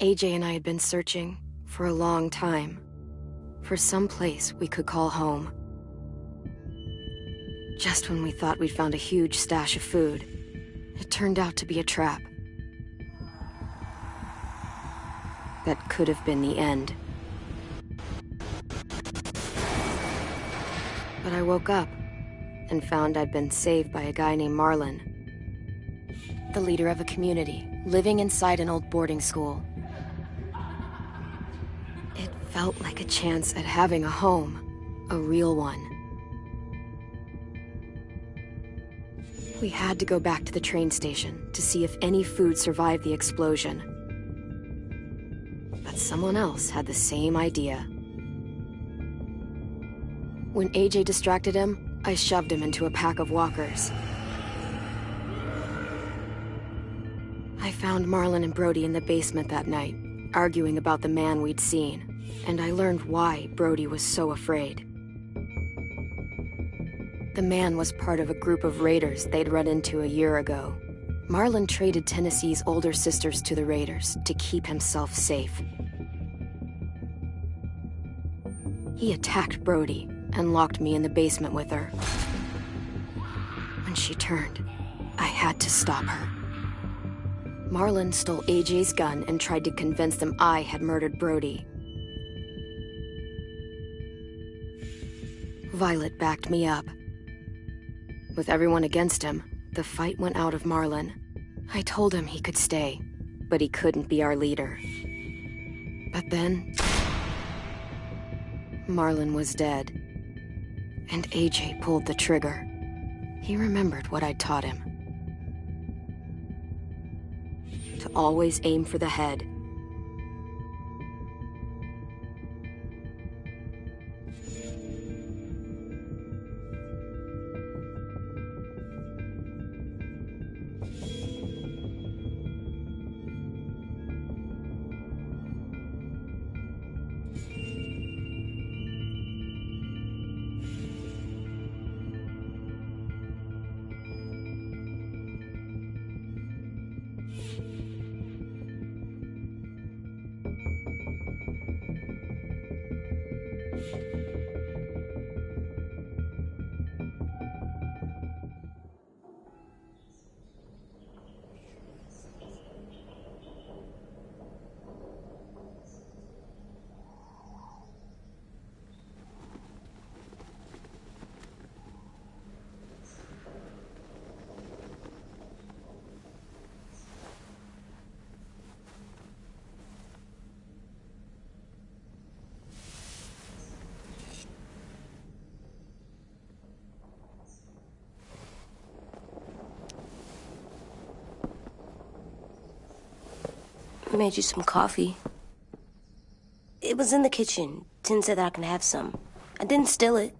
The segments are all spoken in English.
AJ and I had been searching for a long time for some place we could call home. Just when we thought we'd found a huge stash of food, it turned out to be a trap. That could have been the end. But I woke up and found I'd been saved by a guy named Marlon, the leader of a community living inside an old boarding school. It felt like a chance at having a home, a real one. We had to go back to the train station to see if any food survived the explosion. But someone else had the same idea. When AJ distracted him, I shoved him into a pack of walkers. I found Marlon and Brody in the basement that night, arguing about the man we'd seen, and I learned why Brody was so afraid. The man was part of a group of raiders they'd run into a year ago. Marlon traded Tennessee's older sisters to the raiders to keep himself safe. He attacked Brody and locked me in the basement with her. When she turned, I had to stop her. Marlon stole AJ's gun and tried to convince them I had murdered Brody. Violet backed me up. With everyone against him, the fight went out of Marlon. I told him he could stay, but he couldn't be our leader. But then, Marlon was dead, and AJ pulled the trigger. He remembered what I'd taught him. To always aim for the head. I made you some coffee. It was in the kitchen. Tin said that I can have some. I didn't steal it.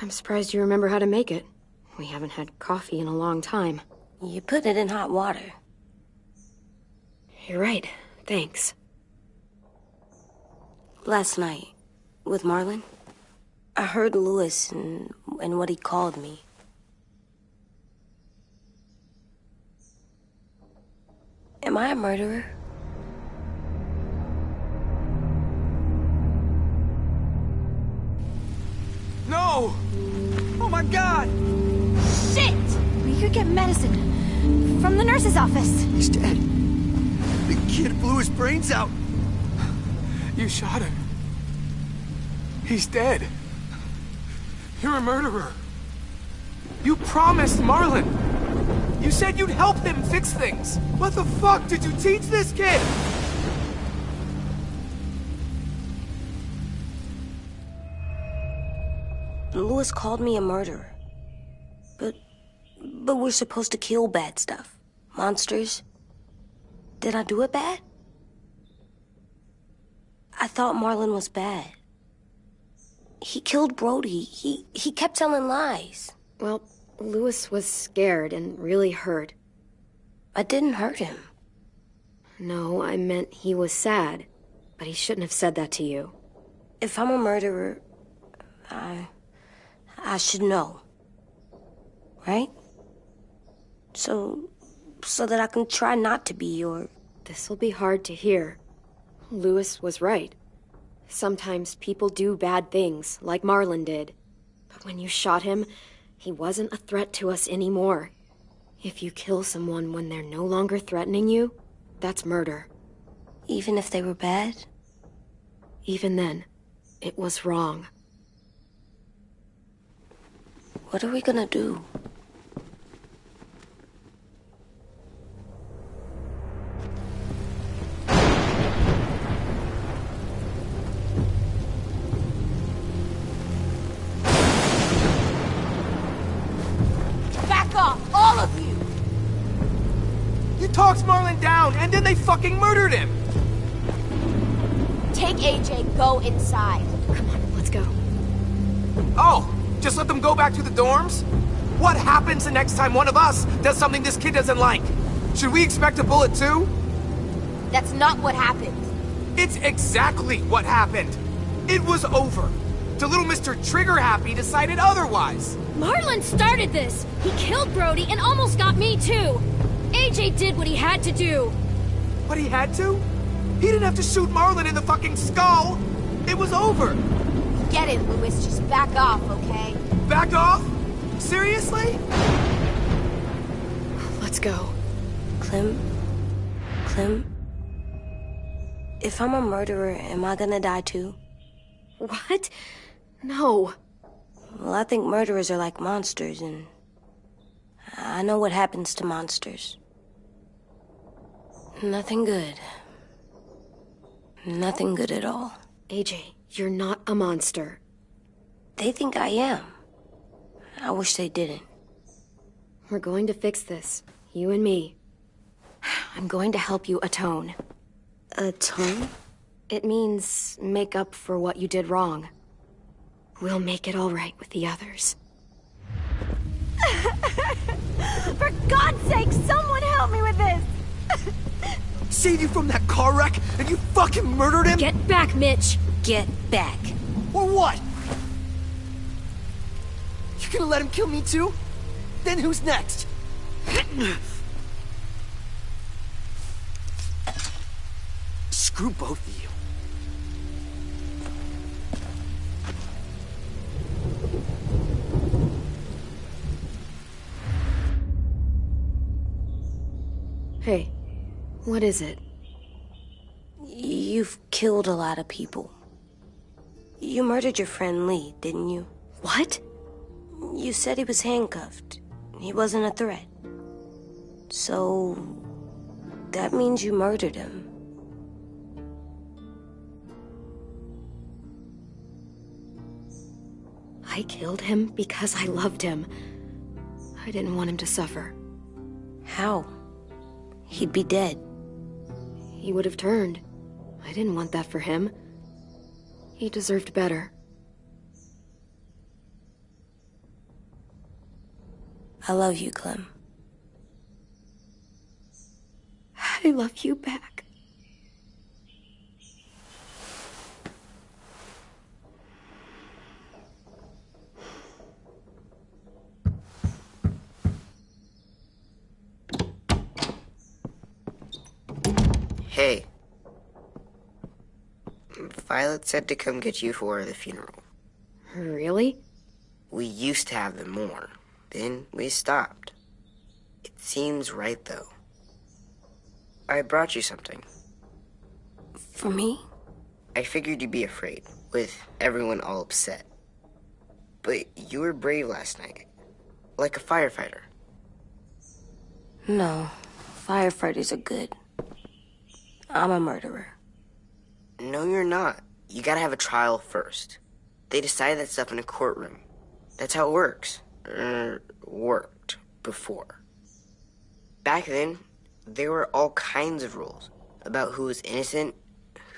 I'm surprised you remember how to make it. We haven't had coffee in a long time. You put it in hot water. You're right. Thanks. Last night, with Marlon, I heard Lewis and what he called me. Am I a murderer? No! Oh my God! Shit! We could get medicine from the nurse's office. He's dead. The kid blew his brains out. You shot him. He's dead. You're a murderer. You promised Marlon. You said you'd help him fix things. What the fuck did you teach this kid? Lewis called me a murderer. But we're supposed to kill bad stuff. Monsters. Did I do it bad? I thought Marlon was bad. He killed Brody. He kept telling lies. Well, Lewis was scared and really hurt. I didn't hurt him. No, I meant he was sad. But he shouldn't have said that to you. If I'm a murderer, I should know. Right? So that I can try not to be your... This'll be hard to hear. Lewis was right. Sometimes people do bad things, like Marlon did. But when you shot him, he wasn't a threat to us anymore. If you kill someone when they're no longer threatening you, that's murder. Even if they were bad? Even then, it was wrong. What are we gonna do? Back off, all of you! You talked Marlon down, and then they fucking murdered him! Take AJ, go inside. Come on, let's go. Oh, just let them go back to the dorms? What happens the next time one of us does something this kid doesn't like? Should we expect a bullet too? That's not what happened. It's exactly what happened. It was over. Till little Mr. Trigger Happy decided otherwise. Marlon started this! He killed Brody and almost got me too! AJ did what he had to do! But he had to? He didn't have to shoot Marlon in the fucking skull! It was over! Get it, Lewis, just back off, okay? Back off? Seriously? Let's go. Clem? If I'm a murderer, am I gonna die too? What? No. Well, I think murderers are like monsters, and I know what happens to monsters. Nothing good. Nothing good at all. AJ, you're not a monster. They think I am. I wish they didn't. We're going to fix this. You and me. I'm going to help you atone. Atone? It means make up for what you did wrong. We'll make it all right with the others. For God's sake, someone help me with this! Saved you from that car wreck, and you fucking murdered him? Get back, Mitch! Get back. Or what? You gonna let him kill me too? Then who's next? Screw both of you. Hey, what is it? You've killed a lot of people. You murdered your friend Lee, didn't you? What? You said he was handcuffed. He wasn't a threat. So... that means you murdered him. I killed him because I loved him. I didn't want him to suffer. How? He'd be dead. He would have turned. I didn't want that for him. He deserved better. I love you, Clem. I love you back. Hey. Violet said to come get you for the funeral. Really? We used to have them more. Then we stopped. It seems right, though. I brought you something. For me? I figured you'd be afraid, with everyone all upset. But you were brave last night. Like a firefighter. No. Firefighters are good. I'm a murderer. No, you're not. You gotta have a trial first. They decide that stuff in a courtroom. That's how it works. Worked before. Back then, there were all kinds of rules about who was innocent,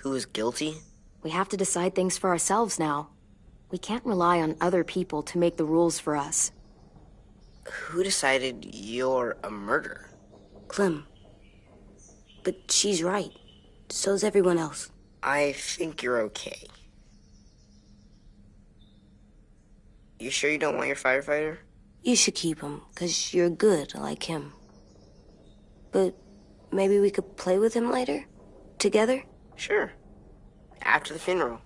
who was guilty. We have to decide things for ourselves now. We can't rely on other people to make the rules for us. Who decided you're a murderer? Clem. But she's right. So's everyone else. I think you're okay. You sure you don't want your firefighter? You should keep him, 'cause you're good like him. But maybe we could play with him later? Together? Sure. After the funeral.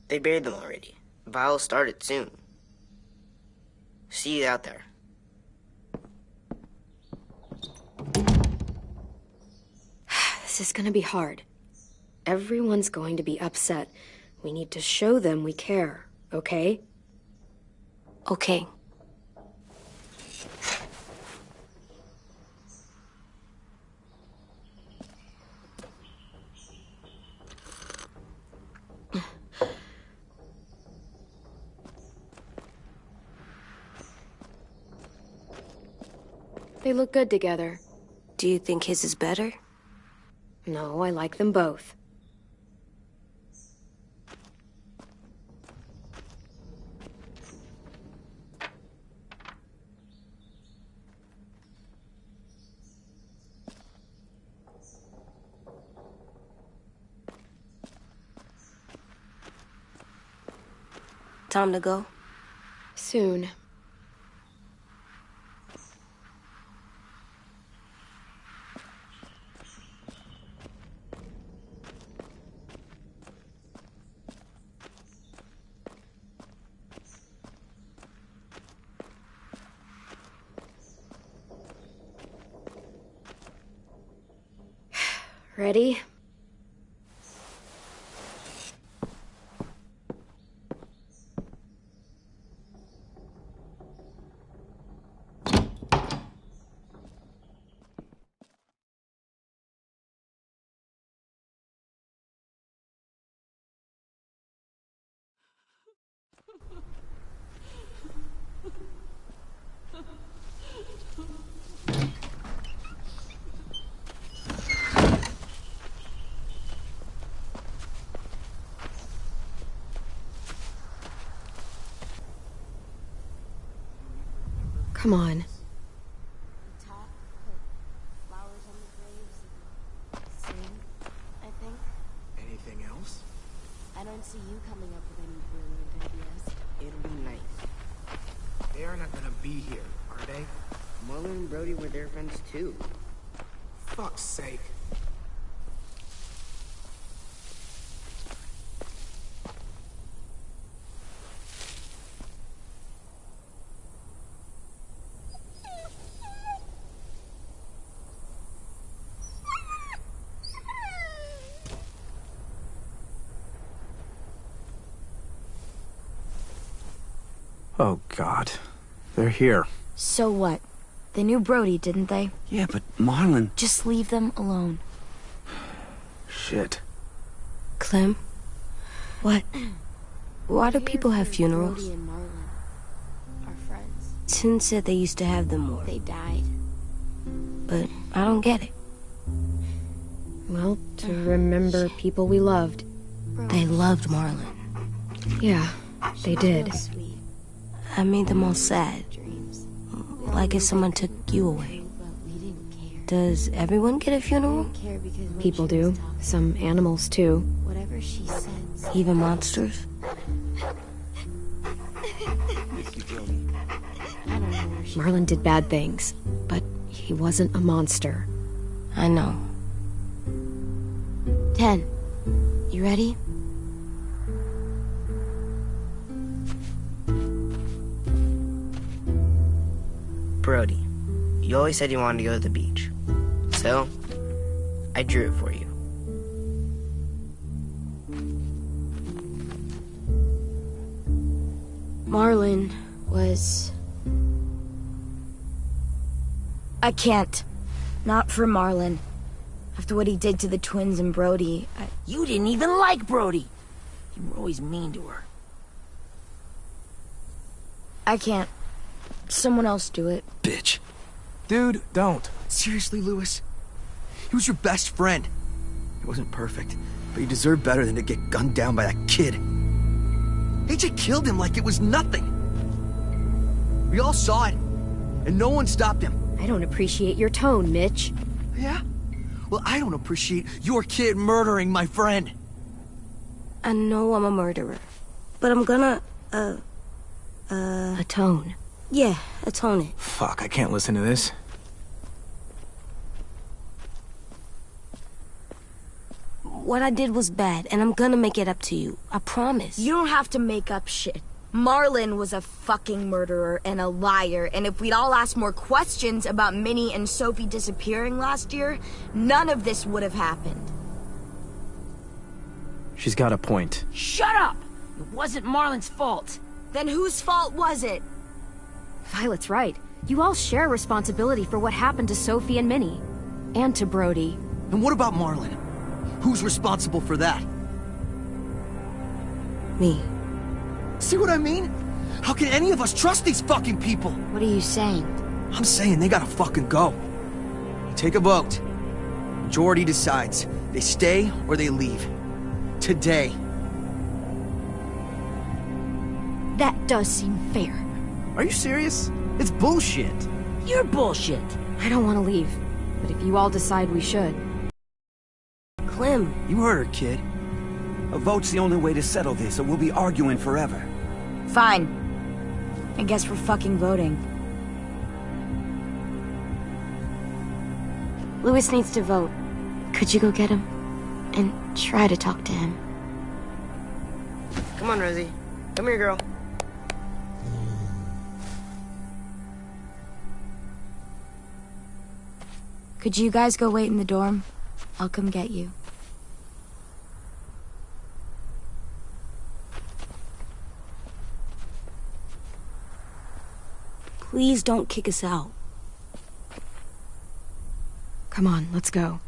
They buried them already. Vile'll start it soon. See you out there. This is gonna be hard. Everyone's going to be upset. We need to show them we care, okay? Okay. They look good together. Do you think his is better? No, I like them both. Time to go? Soon. Ready? Come on. Anything else? I don't see you coming up with any brilliant ideas. It'll be nice. They are not gonna be here, are they? Marlon and Brody were their friends too. Fuck's sake. Oh, God. They're here. So what? They knew Brody, didn't they? Yeah, but Marlon... Just leave them alone. Shit. Clem? What? Why do people have funerals? Brody and Marlon are friends. Tin said they used to have them more, They died. but I don't get it. Well, to remember people we loved. They loved Marlon. Yeah, they did. So sweet. I made them all sad, Dreams. like if someone took you away. But we didn't care. Does everyone get a funeral? Care because when People she was do. tough, Some animals, too. whatever she said. Even monsters? I don't know where she Marlon did bad things, but he wasn't a monster. I know. 10. You ready? Brody, you always said you wanted to go to the beach. So, I drew it for you. Marlon was... I can't. Not for Marlon. After what he did to the twins and Brody, You didn't even like Brody. You were always mean to her. I can't. Someone else do it. Bitch. Dude, don't. Seriously, Lewis? He was your best friend. He wasn't perfect, but he deserved better than to get gunned down by that kid. AJ killed him like it was nothing. We all saw it, and no one stopped him. I don't appreciate your tone, Mitch. Yeah? Well, I don't appreciate your kid murdering my friend. I know I'm a murderer, but I'm gonna, Atone. Yeah, atone it. Fuck, I can't listen to this. What I did was bad, and I'm gonna make it up to you. I promise. You don't have to make up shit. Marlon was a fucking murderer and a liar, and if we'd all asked more questions about Minnie and Sophie disappearing last year, none of this would have happened. She's got a point. Shut up! It wasn't Marlon's fault. Then whose fault was it? Violet's right. You all share responsibility for what happened to Sophie and Minnie. And to Brody. And what about Marlon? Who's responsible for that? Me. See what I mean? How can any of us trust these fucking people? What are you saying? I'm saying they gotta fucking go. Take a vote. Majority decides. They stay or they leave. Today. That does seem fair. Are you serious? It's bullshit. You're bullshit. I don't want to leave, but if you all decide we should. Clem. You heard her, kid. A vote's the only way to settle this, or we'll be arguing forever. Fine. I guess we're fucking voting. Louis needs to vote. Could you go get him? And try to talk to him. Come on, Rosie. Come here, girl. Could you guys go wait in the dorm? I'll come get you. Please don't kick us out. Come on, let's go.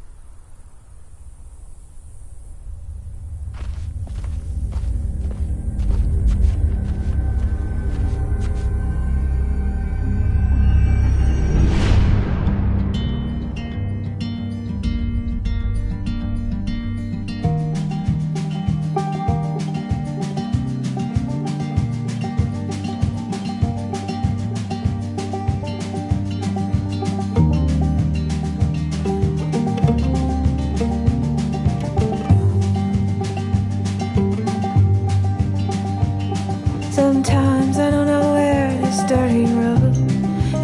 Sometimes I don't know where this dirty road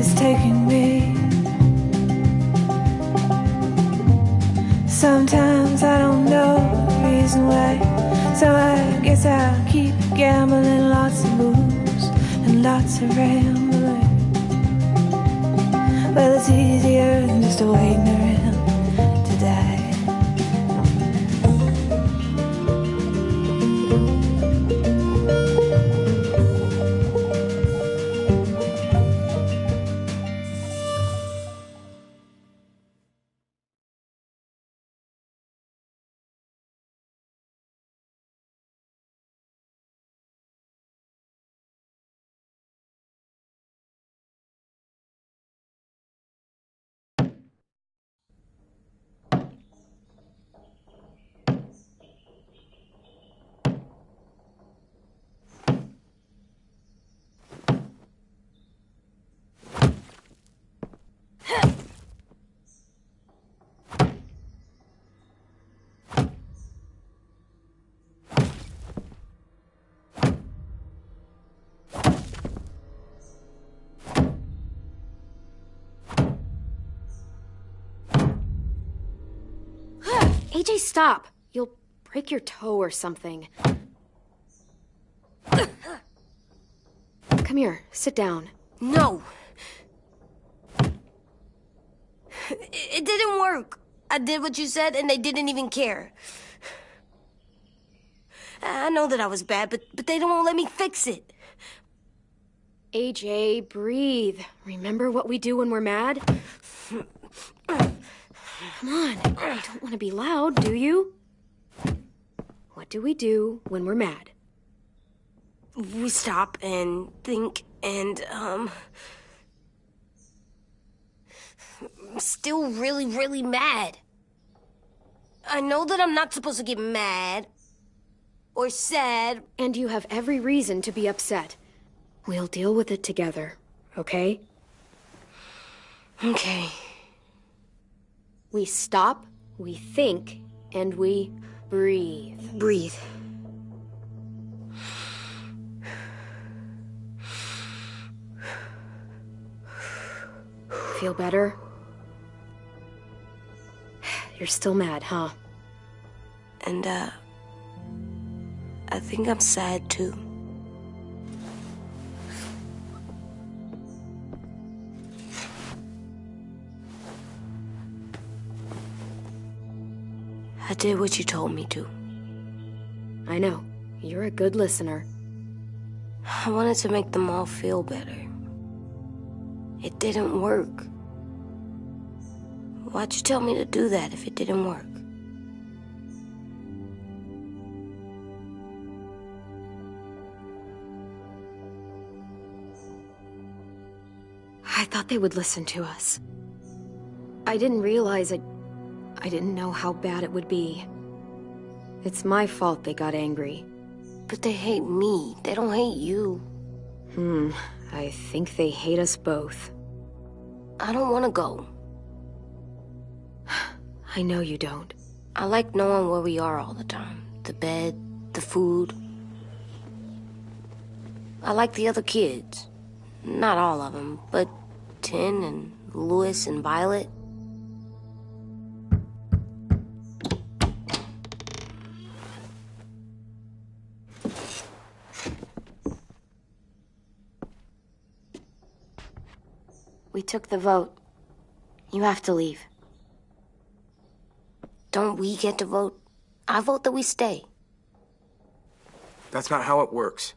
is taking me. Sometimes I don't know the reason why, so I guess I'll keep gambling, lots of moves and lots of rambling. Well, it's easier than just waiting around to die. AJ, stop! You'll break your toe or something. Come here, sit down. No! It didn't work. I did what you said, and they didn't even care. I know that I was bad, but they don't want to let me fix it. AJ, breathe. Remember what we do when we're mad? Come on, you don't want to be loud, do you? What do we do when we're mad? We stop and think and, I'm still really, really mad. I know that I'm not supposed to get mad or sad. And you have every reason to be upset. We'll deal with it together, okay? Okay. We stop, we think, and we breathe. Breathe. feel better? You're still mad, huh? And, I think I'm sad, too. I did what you told me to. I know. You're a good listener. I wanted to make them all feel better. It didn't work. Why'd you tell me to do that if it didn't work? I thought they would listen to us. I didn't realize I didn't know how bad it would be. It's my fault they got angry. But they hate me. They don't hate you. I think they hate us both. I don't want to go. I know you don't. I like knowing where we are all the time. The bed, the food. I like the other kids. Not all of them, but Tin and Louis and Violet. We took the vote. You have to leave. Don't we get to vote? I vote that we stay. That's not how it works.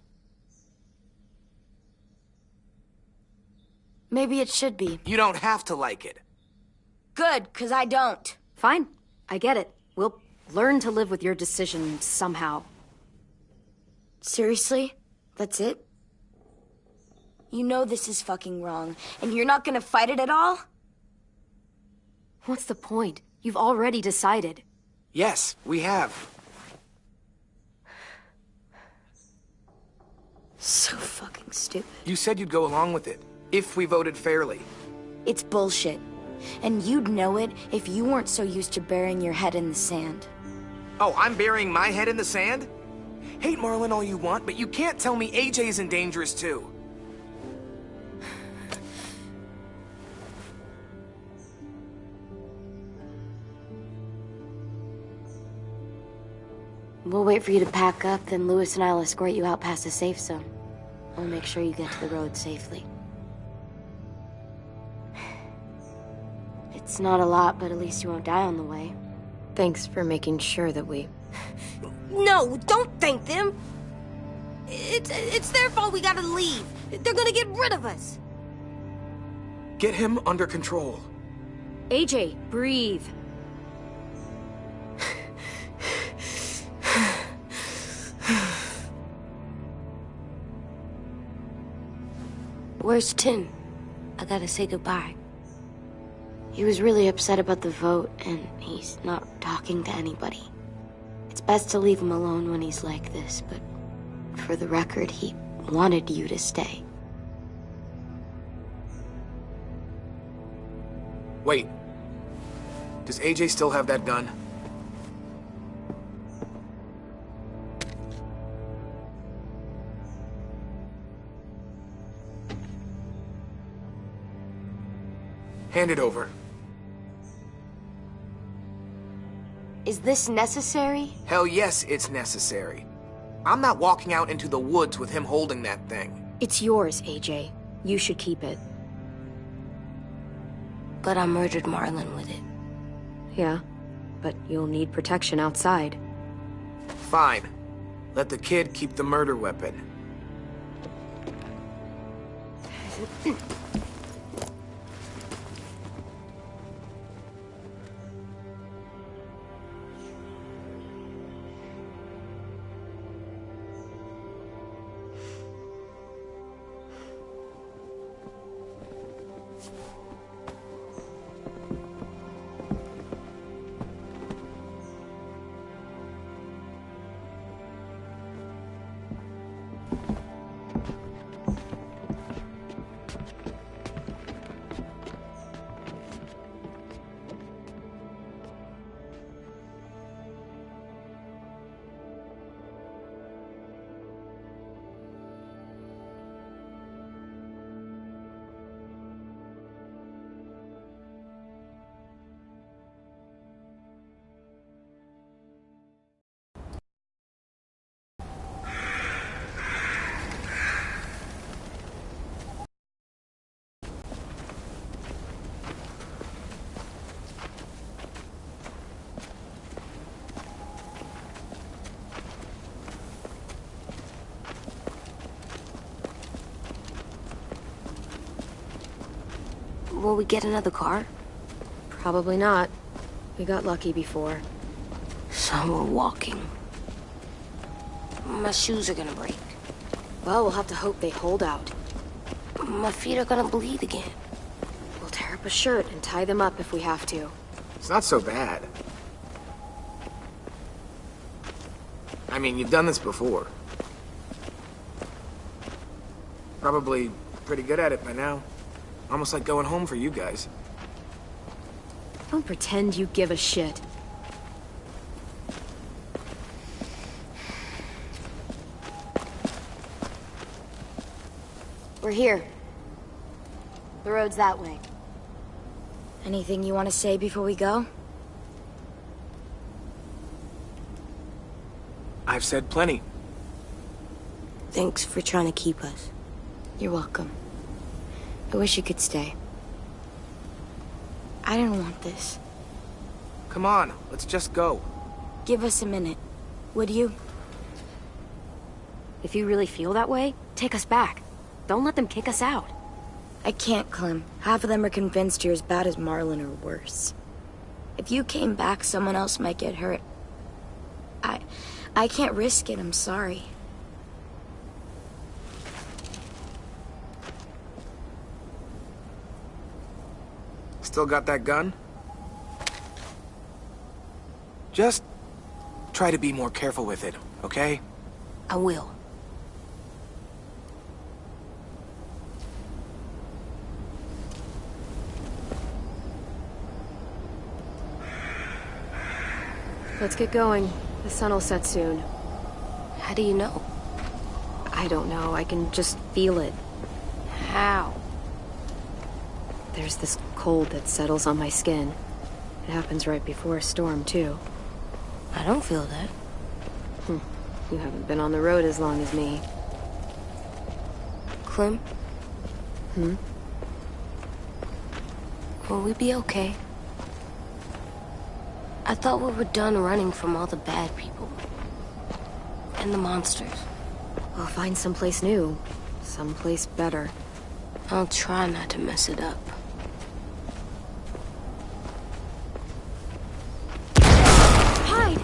Maybe it should be. You don't have to like it. Good, 'cause I don't. Fine. I get it. We'll learn to live with your decision somehow. Seriously? That's it? You know this is fucking wrong, and you're not gonna fight it at all? What's the point? You've already decided. Yes, we have. So fucking stupid. You said you'd go along with it, if we voted fairly. It's bullshit. And you'd know it if you weren't so used to burying your head in the sand. Oh, I'm burying my head in the sand? Hate Marlon all you want, but you can't tell me AJ's in dangerous too. We'll wait for you to pack up, then Louis and I'll escort you out past the safe zone. We'll make sure you get to the road safely. It's not a lot, but at least you won't die on the way. Thanks for making sure that we... No, don't thank them! It's their fault we gotta leave. They're gonna get rid of us. Get him under control. AJ, breathe. Where's Tin? I gotta say goodbye. He was really upset about the vote, and he's not talking to anybody. It's best to leave him alone when he's like this, but for the record, he wanted you to stay. Wait. Does AJ still have that gun? Hand it over. Is this necessary? Hell yes, it's necessary. I'm not walking out into the woods with him holding that thing. It's yours, AJ. You should keep it. But I murdered Marlon with it. Yeah, but you'll need protection outside. Fine. Let the kid keep the murder weapon. Will we get another car? Probably not. We got lucky before. So we're walking. My shoes are gonna break. Well, we'll have to hope they hold out. My feet are gonna bleed again. We'll tear up a shirt and tie them up if we have to. It's not so bad. I mean, you've done this before. Probably pretty good at it by now. Almost like going home for you guys. Don't pretend you give a shit. We're here. The road's that way. Anything you want to say before we go? I've said plenty. Thanks for trying to keep us. You're welcome. I wish you could stay. I didn't want this. Come on, let's just go. Give us a minute, would you? If you really feel that way, take us back. Don't let them kick us out. I can't, Clem. Half of them are convinced you're as bad as Marlon or worse. If you came back, someone else might get hurt. I can't risk it, I'm sorry. Still got that gun? Just try to be more careful with it, okay? I will. Let's get going. The sun will set soon. How do you know? I don't know. I can just feel it. How? There's this cold that settles on my skin. It happens right before a storm, too. I don't feel that. You haven't been on the road as long as me. Clem? Will we be okay? I thought we were done running from all the bad people. And the monsters. We'll find someplace new. Someplace better. I'll try not to mess it up. Hide!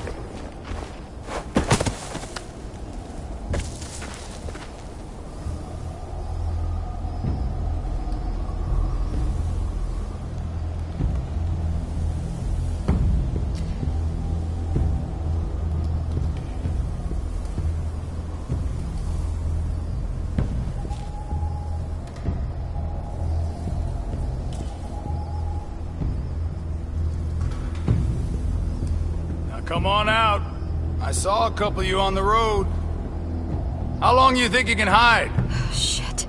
Come on out. I saw a couple of you on the road. How long you think you can hide? Shit.